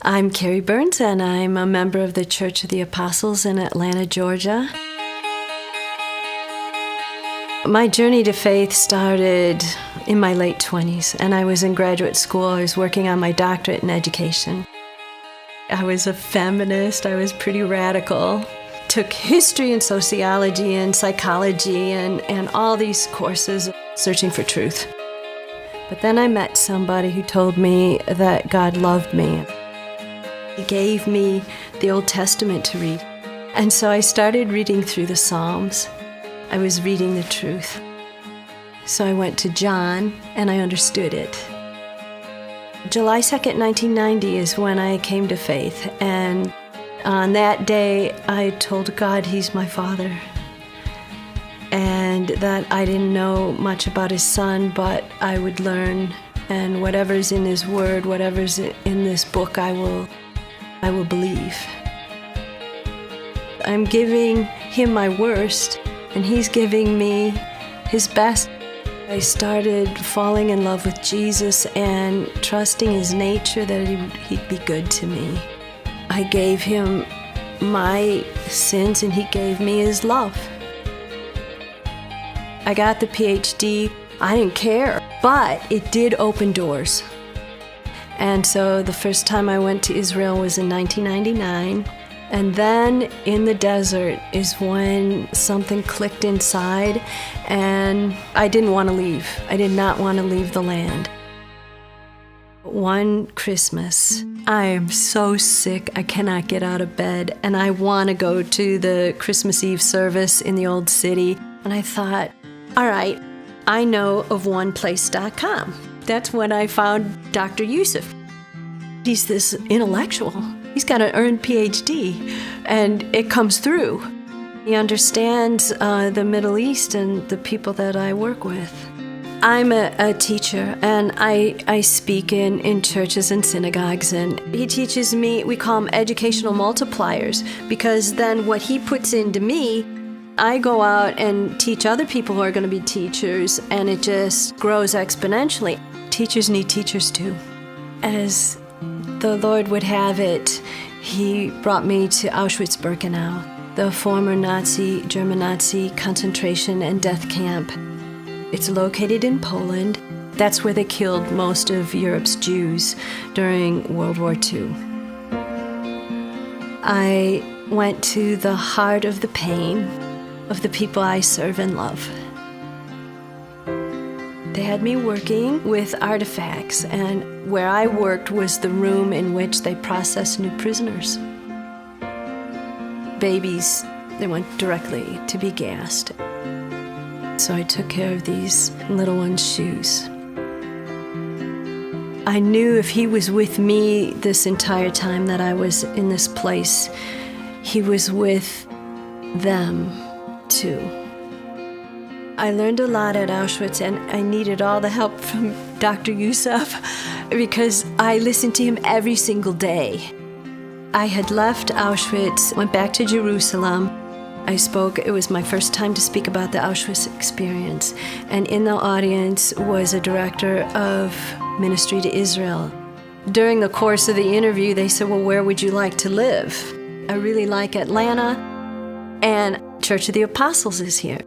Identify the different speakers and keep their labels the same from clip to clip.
Speaker 1: I'm Carrie Burns, and I'm a member of the Church of the Apostles in Atlanta, Georgia. My journey to faith started in my late 20s, and I was in graduate school. I was working on my doctorate in education. I was a feminist. I was pretty radical. Took history and sociology and psychology and all these courses searching for truth. But then I met somebody who told me that God loved me. He gave me the Old Testament to read. And so I started reading through the Psalms. I was reading the truth. So I went to John and I understood it. July 2nd, 1990 is when I came to faith. And on that day, I told God He's my Father. And that I didn't know much about His Son, but I would learn. And whatever's in His Word, whatever's in this book, I will believe. I'm giving Him my worst, and He's giving me His best. I started falling in love with Jesus and trusting His nature that He'd be good to me. I gave Him my sins, and He gave me His love. I got the PhD. I didn't care, but it did open doors. And so the first time I went to Israel was in 1999. And then in the desert is when something clicked inside, and I didn't want to leave. I did not want to leave the land. One Christmas, I am so sick, I cannot get out of bed, and I want to go to the Christmas Eve service in the old city. And I thought, all right, I know of oneplace.com. That's when I found Dr. Youssef. He's this intellectual. He's got an earned PhD, and it comes through. He understands the Middle East and the people that I work with. I'm a teacher, and I speak in churches and synagogues, and he teaches me, we call them educational multipliers, because then what he puts into me, I go out and teach other people who are going to be teachers, and it just grows exponentially. Teachers need teachers too. As the Lord would have it, He brought me to Auschwitz-Birkenau, the former German Nazi concentration and death camp. It's located in Poland. That's where they killed most of Europe's Jews during World War II. I went to the heart of the pain of the people I serve and love. They had me working with artifacts, and where I worked was the room in which they processed new prisoners. Babies, they went directly to be gassed. So I took care of these little ones' shoes. I knew if He was with me this entire time that I was in this place, He was with them too. I learned a lot at Auschwitz, and I needed all the help from Dr. Youssef because I listened to him every single day. I had left Auschwitz, went back to Jerusalem. I spoke, it was my first time to speak about the Auschwitz experience, and in the audience was a director of ministry to Israel. During the course of the interview, they said, well, where would you like to live? I really like Atlanta, and Church of the Apostles is here.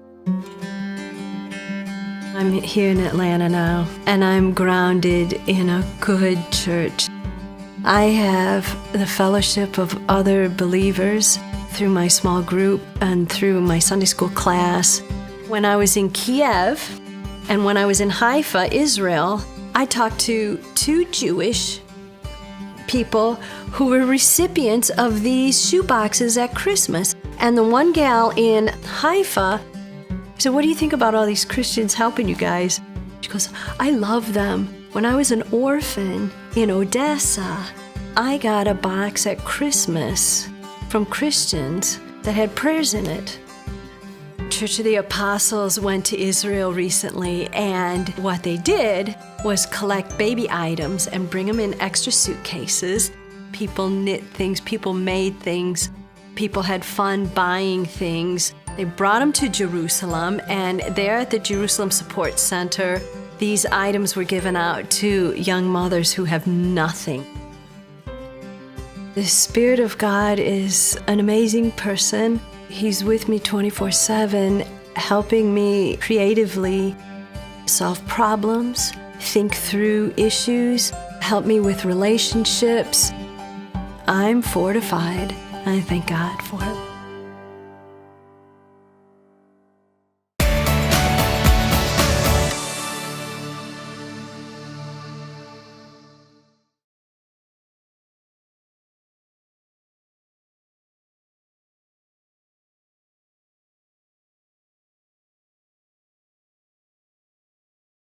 Speaker 1: I'm here in Atlanta now, and I'm grounded in a good church. I have the fellowship of other believers through my small group and through my Sunday school class. When I was in Kiev and when I was in Haifa, Israel, I talked to two Jewish people who were recipients of these shoeboxes at Christmas. And the one gal in Haifa said, what do you think about all these Christians helping you guys? She goes, I love them. When I was an orphan in Odessa, I got a box at Christmas from Christians that had prayers in it. Church of the Apostles went to Israel recently, and what they did was collect baby items and bring them in extra suitcases. People knit things, people made things, people had fun buying things. They brought them to Jerusalem, and there at the Jerusalem Support Center, these items were given out to young mothers who have nothing. The Spirit of God is an amazing person. He's with me 24/7, helping me creatively solve problems, think through issues, help me with relationships. I'm fortified, and I thank God for it.